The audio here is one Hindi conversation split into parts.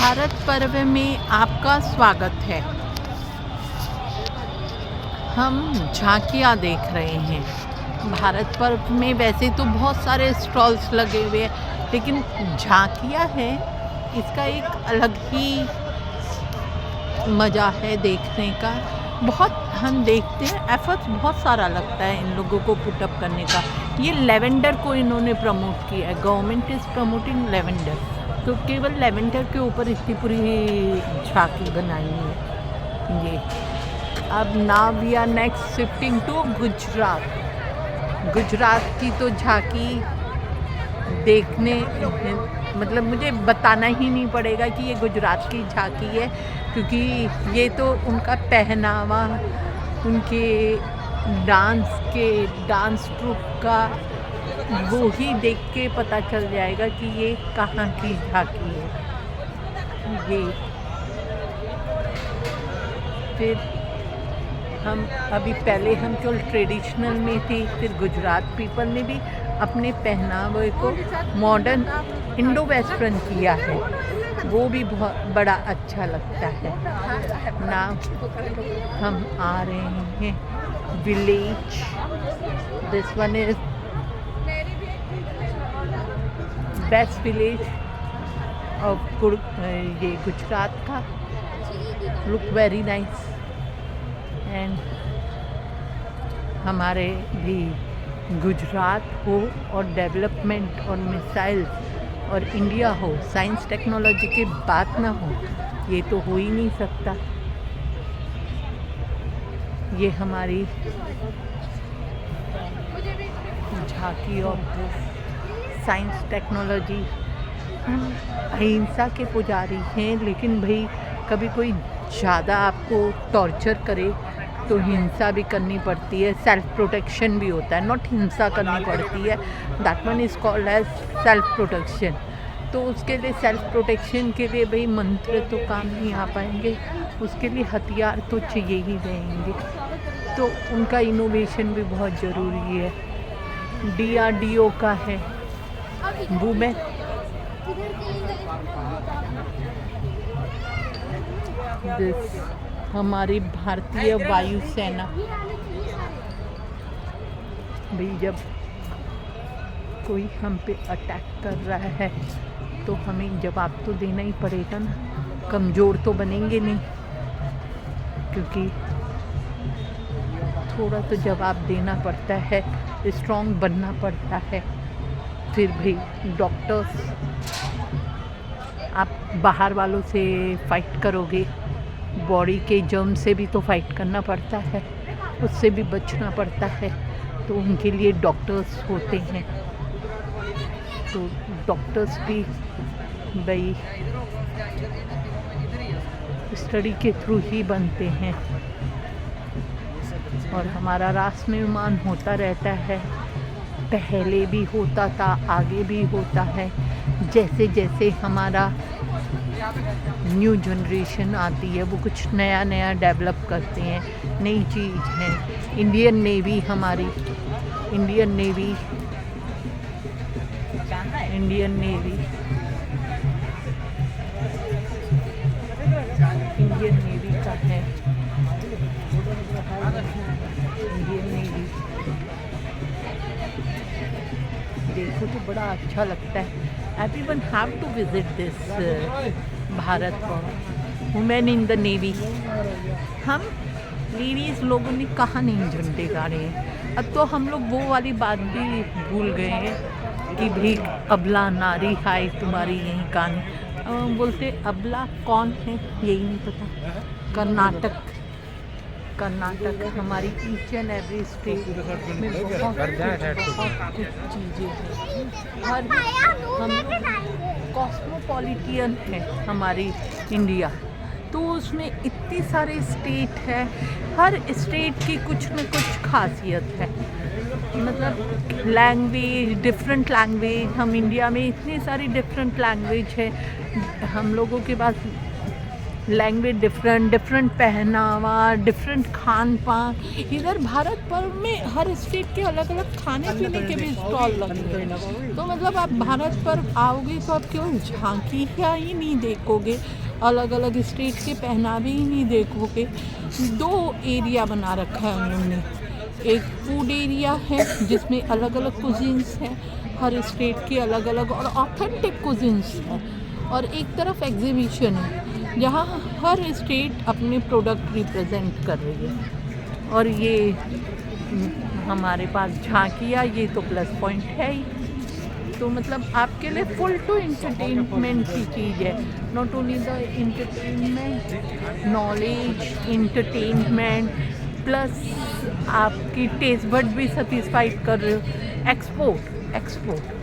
भारत पर्व में आपका स्वागत है। हम झांकियाँ देख रहे हैं। भारत पर्व में वैसे तो बहुत सारे स्टॉल्स लगे हुए हैं, लेकिन झांकियाँ हैं, इसका एक अलग ही मज़ा है देखने का। बहुत हम देखते हैं, एफर्ट्स बहुत सारा लगता है इन लोगों को पुटअप करने का। ये लेवेंडर को इन्होंने प्रमोट किया है, गवर्नमेंट इज़ प्रमोटिंग लेवेंडर, तो केवल लेवेंडर के ऊपर इतनी पूरी झांकी बनाई है ये। अब now we are next shifting to Gujarat. Gujarat की तो झांकी देखने मतलब मुझे बताना ही नहीं पड़ेगा कि ये गुजरात की झांकी है, क्योंकि ये तो उनका पहनावा, उनके डांस ट्रूप का वो ही देख के पता चल जाएगा कि ये कहाँ की झांकी है। ये फिर हम अभी पहले हम केवल ट्रेडिशनल में थे, फिर गुजरात पीपल ने भी अपने पहनावे को मॉडर्न इंडो वेस्टर्न किया है, वो भी बहुत बड़ा अच्छा लगता है ना। हम आ रहे हैं village, this one is best village of ये गुजरात का, लुक वेरी नाइस। एंड हमारे भी गुजरात हो और डेवलपमेंट और मिसाइल्स और इंडिया हो, साइंस टेक्नोलॉजी की बात ना हो, ये तो हो ही नहीं सकता। ये हमारी झांकी ऑफ साइंस टेक्नोलॉजी। हम अहिंसा के पुजारी हैं, लेकिन भाई कभी कोई ज़्यादा आपको टॉर्चर करे तो हिंसा भी करनी पड़ती है, सेल्फ प्रोटेक्शन भी होता है, नॉट हिंसा करनी पड़ती है, that one is called as self protection. तो उसके लिए सेल्फ प्रोटेक्शन के लिए भाई मंत्र तो काम नहीं आ पाएंगे, उसके लिए हथियार तो चाहिए ही रहेंगे, तो उनका इनोवेशन भी बहुत ज़रूरी है। DRDO का है वुमेन, दिस हमारी भारतीय वायुसेना। भाई जब कोई हम पे अटैक कर रहा है तो हमें जवाब तो देना ही पड़ेगा ना, कमज़ोर तो बनेंगे नहीं, क्योंकि थोड़ा तो जवाब देना पड़ता है, स्ट्रॉन्ग बनना पड़ता है। फिर भी डॉक्टर्स, आप बाहर वालों से फाइट करोगे, बॉडी के जर्म से भी तो फाइट करना पड़ता है, उससे भी बचना पड़ता है, तो उनके लिए डॉक्टर्स होते हैं। तो डॉक्टर्स भी भाई स्टडी के थ्रू ही बनते हैं, और हमारा राष्ट्रनिर्माण होता रहता है, पहले भी होता था, आगे भी होता है। जैसे जैसे हमारा न्यू जनरेशन आती है, वो कुछ नया नया डेवलप करते हैं, नई चीज़ है। इंडियन नेवी हमारी, इंडियन नेवी का है, इंडियन नेवी देखो तो बड़ा अच्छा लगता है। Everyone have to visit this Bharat for women in the navy. हम लेडीज़ लोगों ने कहाँ नहीं झंडे गाड़े हैं, अब तो हम लोग वो वाली बात भी भूल गए हैं कि भाई अबला नारी हाय तुम्हारी यही कहानी। बोलते अबला कौन है यही नहीं पता। कर्नाटक हमारी ईच एंड एवरी स्टेट में बहुत कुछ चीज़ें हैं। हर हम लोग कॉस्मोपॉलिटियन है हमारी इंडिया, तो उसमें इतनी सारे स्टेट है, हर स्टेट की कुछ न कुछ खासियत है। मतलब लैंग्वेज, डिफरेंट लैंग्वेज, हम इंडिया में इतनी सारी डिफरेंट लैंग्वेज है। हम लोगों के पास लैंग्वेज डिफरेंट, डिफरेंट पहनावा, डिफरेंट खान पान। इधर भारत पर्व में हर स्टेट के अलग अलग खाने पीने के भी स्टॉल लगे हैं। तो मतलब आप भारत पर्व आओगे तो आप केवल झांकियाँ ही नहीं देखोगे, अलग अलग स्टेट के पहनावे ही नहीं देखोगे। 2 एरिया बना रखा है उन्होंने, एक फूड एरिया है जिसमें अलग अलग कुजिन्स हैं, हर स्टेट के अलग अलग और ऑथेंटिक कुजिन्स हैं, और एक तरफ एग्जीबिशन है जहाँ हर स्टेट अपने प्रोडक्ट रिप्रेजेंट कर रही है। और ये हमारे पास झांकियाँ, ये तो प्लस पॉइंट है ही। तो मतलब आपके लिए फुल टू एंटरटेनमेंट की चीज़ है, not only the entertainment, knowledge, entertainment, plus आपकी टेस्ट बड भी सेटिस्फाइड कर रहे हो। एक्सपोर्ट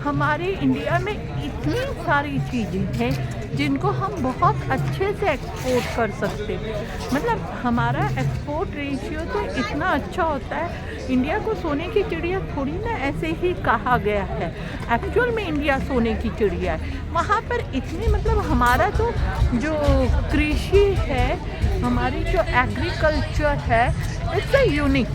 हमारे इंडिया में इतनी सारी चीज़ें हैं जिनको हम बहुत अच्छे से एक्सपोर्ट कर सकते हैं। मतलब हमारा एक्सपोर्ट रेशियो तो इतना अच्छा होता है। इंडिया को सोने की चिड़िया थोड़ी ना ऐसे ही कहा गया है, एक्चुअल में इंडिया सोने की चिड़िया है। वहाँ पर इतनी मतलब हमारा तो जो कृषि है, हमारी जो एग्रीकल्चर है, इट्स अ यूनिक।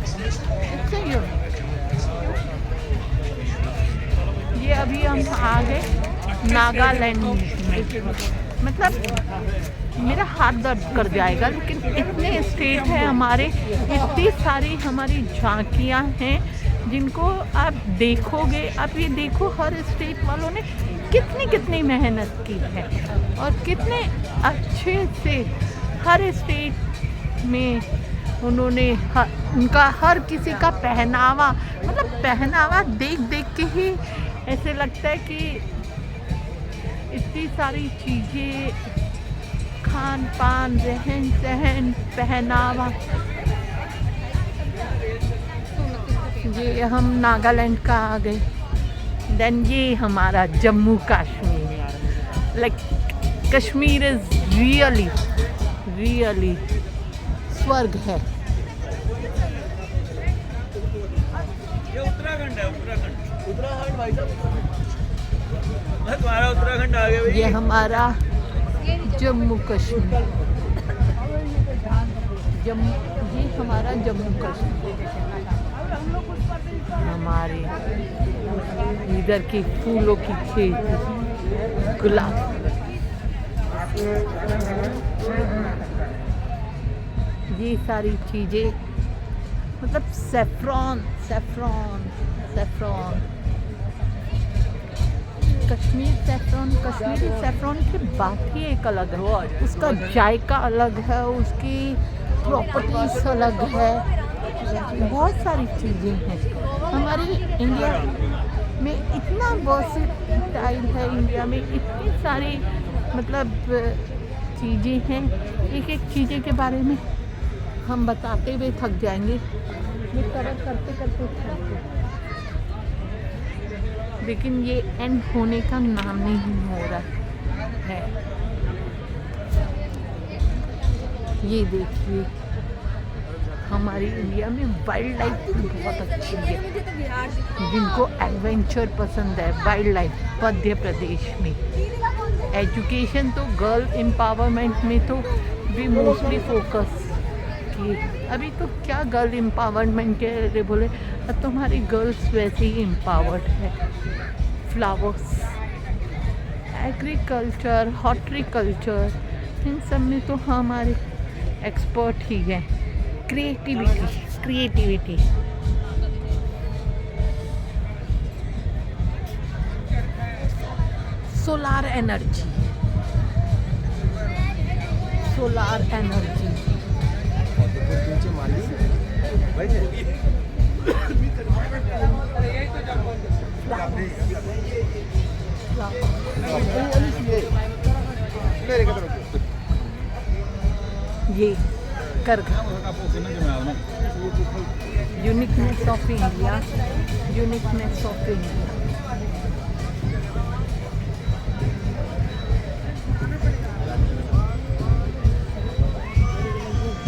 ये अभी हम आ गए नागालैंड में। मतलब मेरा हाथ दर्द कर जाएगा, लेकिन इतने स्टेट हैं हमारे, इतनी सारी हमारी झांकियाँ हैं जिनको आप देखोगे। आप ये देखो हर स्टेट वालों ने कितनी मेहनत की है और कितने अच्छे से हर स्टेट में उन्होंने उनका हर किसी का पहनावा, मतलब पहनावा देख के ही ऐसे लगता है कि इतनी सारी चीज़ें, खान पान, रहन सहन, पहनावा। ये हम नागालैंड का आ गए। देन ये हमारा Jammu Kashmir. Like Kashmir is really स्वर्ग है। ये उत्तराखंड है, उत्तराखंड भाई साहब, तुम्हारा उत्तराखंड आ गया। ये हमारा जम्मू कश्मीर, ये हमारा जम्मू कश्मीर। हमारे इधर की फूलों की खेती, गुलाब, ये सारी चीज़ें, मतलब सेफ्रॉन कश्मीरी सेफ्रॉन की बात ही एक अलग है। उसका जायका अलग है, उसकी प्रॉपर्टीज अलग है, बहुत सारी चीज़ें हैं। हमारी इंडिया में इतना वर्सेटाइल है, इंडिया में इतनी सारी मतलब चीज़ें हैं। एक चीज़ें के बारे में हम बताते हुए थक जाएंगे, ये कवर करते थक, लेकिन ये एंड होने का नाम नहीं हो रहा है। ये देखिए हमारी इंडिया में वाइल्ड लाइफ बहुत अच्छी है। जिनको एडवेंचर पसंद है, वाइल्ड लाइफ मध्य प्रदेश में। एजुकेशन तो गर्ल एम्पावरमेंट में तो भी मोस्टली फोकस किए। अभी तो क्या गर्ल एम्पावरमेंट के लिए बोले, अब तो हमारी गर्ल्स वैसे ही एम्पावर्ड है। फ्लावर्स, एग्रीकल्चर, हॉर्टिकल्चर, इन सब में तो हमारे एक्सपर्ट ही हैं। क्रिएटिविटी सोलार एनर्जी ये करघा, यूनिकनेस ऑफ इंडिया।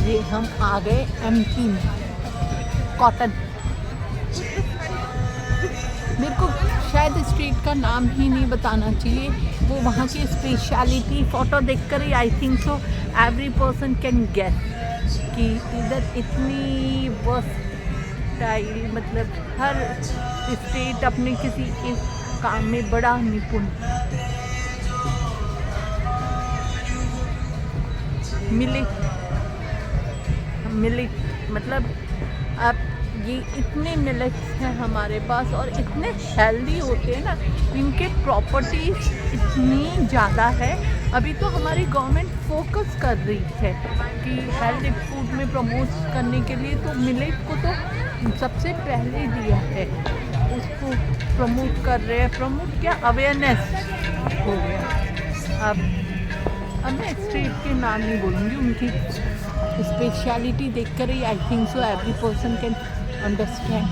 ये हम आ गए एमपी में। कॉटन, मेरे को शायद स्ट्रीट का नाम ही नहीं बताना चाहिए, वो वहाँ की स्पेशलिटी फ़ोटो देखकर ही I think so every person can get कि इधर इतनी वर्सटाइल, मतलब हर स्टेट अपने किसी एक काम में बड़ा निपुण। मिलेट मतलब अब ये इतने मिलेट्स हैं हमारे पास और इतने हेल्दी होते हैं ना, इनके प्रॉपर्टीज़ इतनी ज़्यादा है। अभी तो हमारी गवर्नमेंट फोकस कर रही है कि हेल्दी फूड में प्रमोट करने के लिए, तो मिलेट को तो सबसे पहले दिया है, उसको प्रमोट कर रहे हैं। प्रमोट क्या, अवेयरनेस हो गया। अब मैं स्ट्रीट के नाम नहीं बोलूँगी, उनकी स्पेशलिटी देखकर ही I think so every person can understand.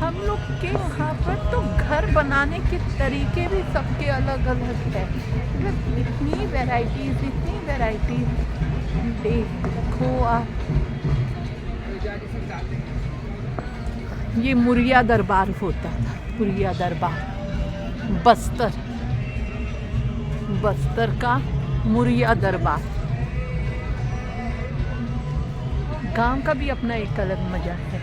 हम लोग के यहाँ पर तो घर बनाने के तरीके भी सबके अलग अलग है, मतलब इतनी वैरायटीज़ देखो आप। ये मुरिया दरबार होता था, मुरिया दरबार बस्तर का मुरिया दरबार। गांव का भी अपना एक अलग मजा है।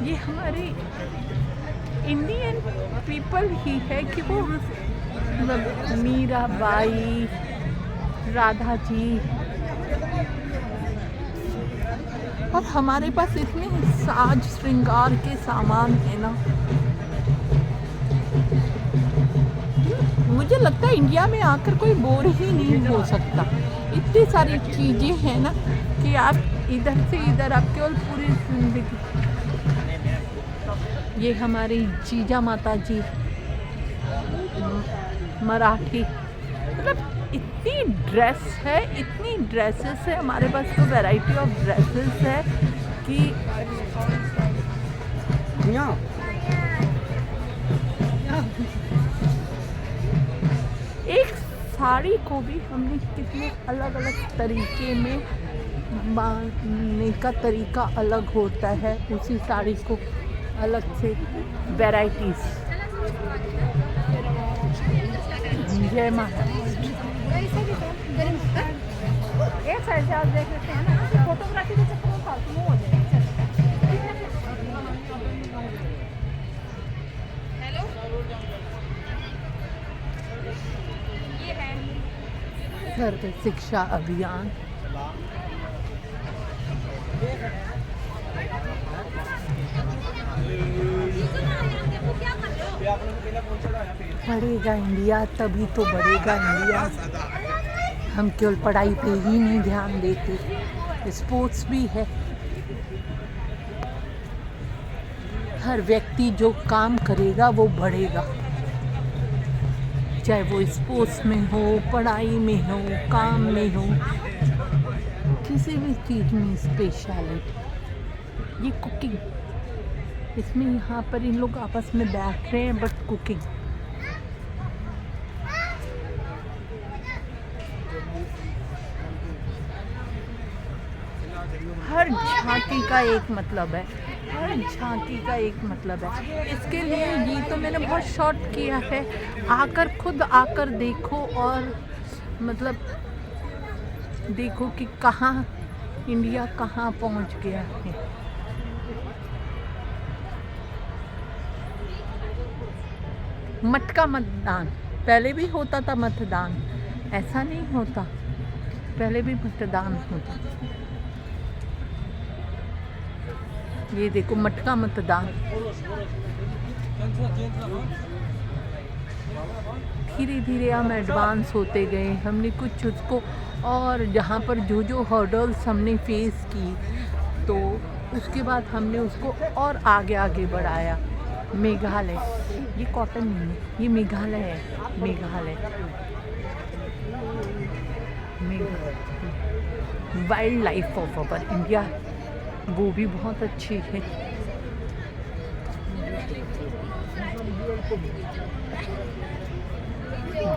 ये हमारे इंडियन पीपल ही है कि वो मतलब मीराबाई, राधा जी, और हमारे पास इतने साज श्रृंगार के सामान है ना, मुझे लगता है इंडिया में आकर कोई बोर ही नहीं हो सकता। इतनी सारी चीज़ें हैं ना कि आप इधर से इधर आप केवल पूरी जिंदगी। ये हमारी जीजा माता जी मराठी, मतलब इतनी ड्रेस है, इतनी ड्रेसेस है हमारे पास, तो वैरायटी ऑफ ड्रेसेस है कि एक साड़ी को भी हमने कितने अलग अलग तरीके में बांधने का तरीका अलग होता है, उसी साड़ी को अलग से वैरायटीज। जय माता। एक साइड से आप देख सकते हैं ना, फोटोग्राफी के चक्कर में फालतू हो जाए। हेलो, ये है सर्व शिक्षा अभियान। बढ़ेगा इंडिया, तभी तो बढ़ेगा इंडिया। हम केवल पढ़ाई पे ही नहीं ध्यान देते, स्पोर्ट्स भी है। हर व्यक्ति जो काम करेगा वो बढ़ेगा, चाहे वो स्पोर्ट्स में हो, पढ़ाई में हो, काम में हो, किसी भी चीज़ में स्पेशलिटी। ये कुकिंग, इसमें यहाँ पर इन लोग आपस में बैठ रहे हैं, बट कुकिंग। हर झांकी का एक मतलब है, हर झांकी का एक मतलब है। इसके लिए ये तो मैंने बहुत शॉर्ट किया है, आकर खुद आकर देखो और मतलब देखो कि कहाँ इंडिया कहाँ पहुँच गया है। मटका मतदान, पहले भी होता था मतदान, ऐसा नहीं होता, पहले भी मतदान होता। ये देखो मटका मतदान। धीरे धीरे हम एडवांस होते गए, हमने कुछ उसको, और जहाँ पर जो जो हर्डल्स हमने फेस की, तो उसके बाद हमने उसको और आगे आगे बढ़ाया। मेघालय, ये कॉटन नहीं है, ये मेघालय है। Meghalaya wild life of our India, वो भी बहुत अच्छी है।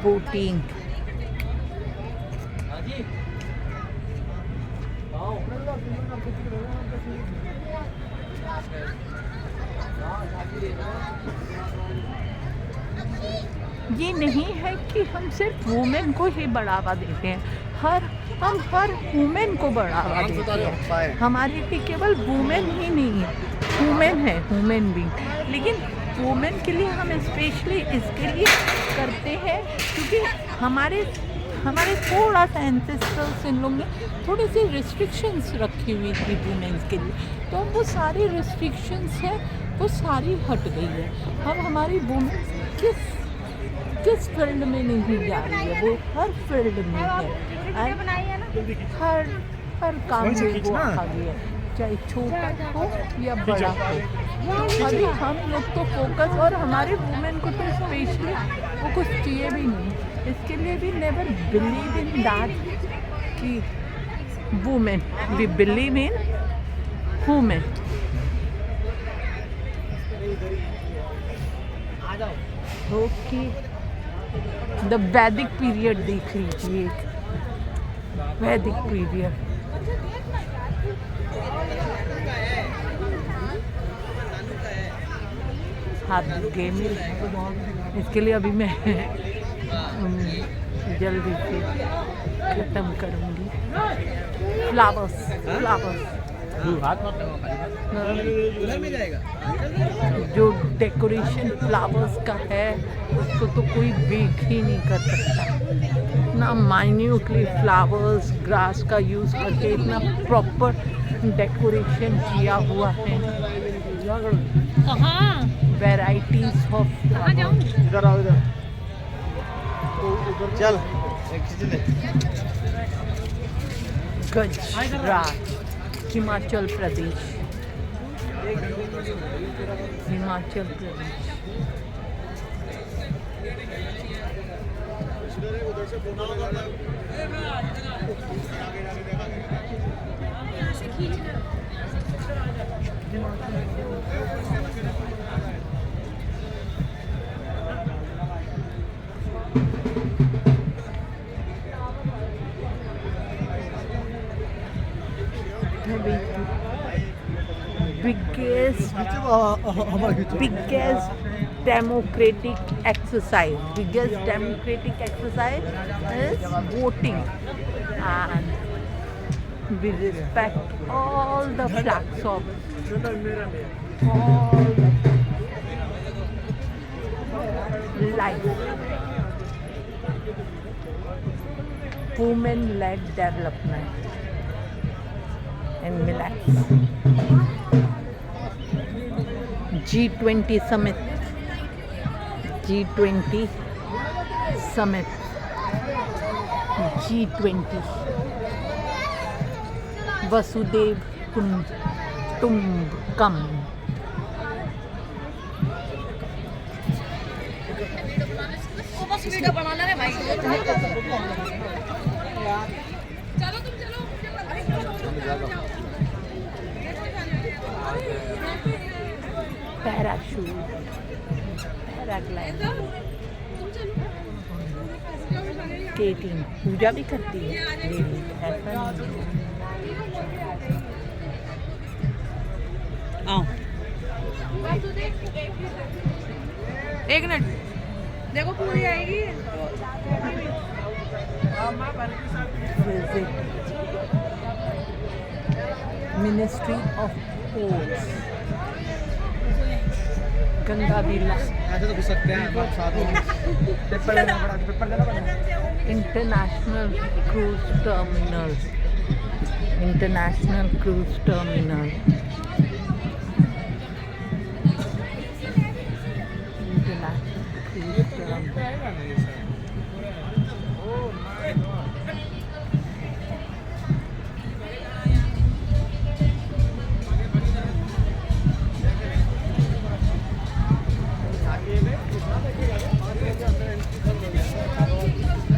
बोटिंग, ये नहीं है कि हम सिर्फ वुमेन को ही बढ़ावा देते हैं, हम हर वुमेन को बढ़ावा देते हैं। हमारे लिए केवल वुमेन ही नहीं है, वुमेन है, वुमेन भी, लेकिन वुमेन के लिए हम स्पेशली इसके लिए करते हैं क्योंकि हमारे थोड़ा सा एंसेस्टर्स इन लोग ने थोड़ी सी रिस्ट्रिक्शंस रखी हुई थी वुमेन्स के लिए, तो वो सारी रिस्ट्रिक्शंस है वो सारी हट गई है। अब हमारी वुमेन्स किस फील्ड में नहीं जा रही है, वो हर फील्ड में है, हर काम में वो आ गई है, चाहे छोटा हो या बड़ा हो। अभी हम लोग तो फोकस, और हमारे वुमेन को तो स्पेशली वो कुछ चाहिए भी नहीं, इसके लिए भी नेवर बिलीव इन दैट कि women, we believe in women. Okay, the Vedic period देख लीजिए, वैदिक पीरियड। हाथ गेमिंग, इसके लिए अभी मैं जल्दी से ख़त्म करूँगी। फ्लावर्स जो डेकोरेशन फ्लावर्स का है उसको तो कोई बेक ही नहीं कर सकता। इतना माइन्यूटली फ्लावर्स ग्रास का यूज़ करके इतना प्रॉपर डेकोरेशन किया हुआ है। वैराइटीज ऑफ इधर आओ, इधर चल। गजराज, Himachal Pradesh, Himachal Pradesh. biggest democratic exercise is voting, and we respect all the flags of all life. Women-led development in millets. G20 summit, G20 summit, G20 वसुदेव कुटुंबकम। वीडियो बनाना है भाई। चलो तुम चलो। पैराशूट, पैराग्लाइडिंग, स्केटिंग, पूजा भी करती है लेडी, ऐसा नहीं है। एक मिनट देखो पूरी आएगी। Visit ministry of ports, Ganga villa, international cruise terminal, international cruise terminal,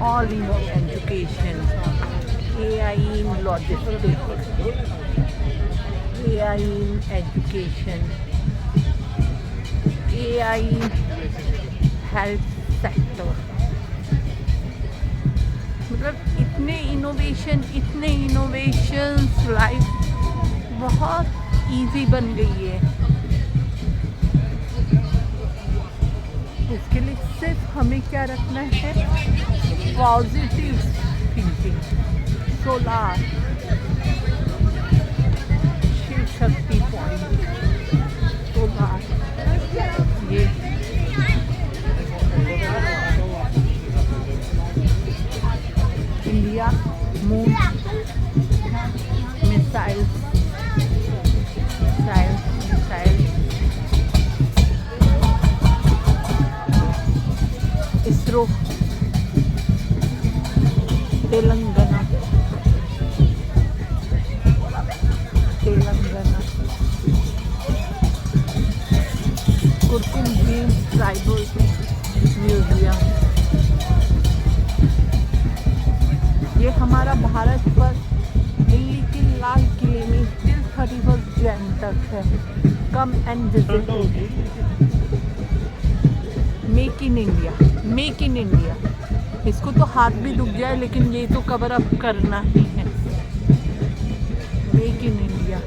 all in education, AI in logistics, AI in education, AI in health sector. मतलब इतने इनोवेशंस, लाइफ बहुत इजी बन गई है। इसके लिए सिर्फ हमें क्या रखना है, positive thinking. Solar, Shiv Shakti point, solar, ये India moon missile, ISRO, Telangana, Kurkumbh Bhim tribal museum. ये हमारा भारत पर दिल्ली के लाल किले में till 31 जैन तक है। Come and visit. Make in India. इसको तो हाथ भी दुख जाए लेकिन ये तो कवर अप करना ही है। Make in India.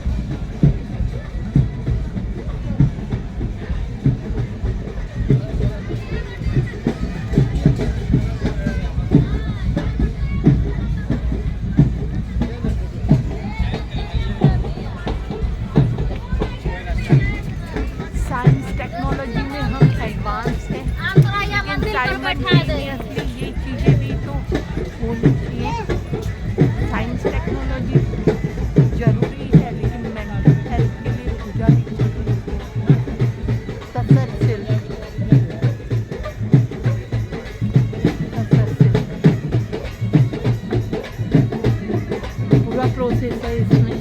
Science technology में हम एडवांस हैं, साइमल्टेनियसली ये चीज़ें भी तो होनी चाहिए। साइंस टेक्नोलॉजी जरूरी है लेकिन मेंटल हेल्थ के लिए पूजा भी तसलसल पूरा प्रोसेस है इसमें।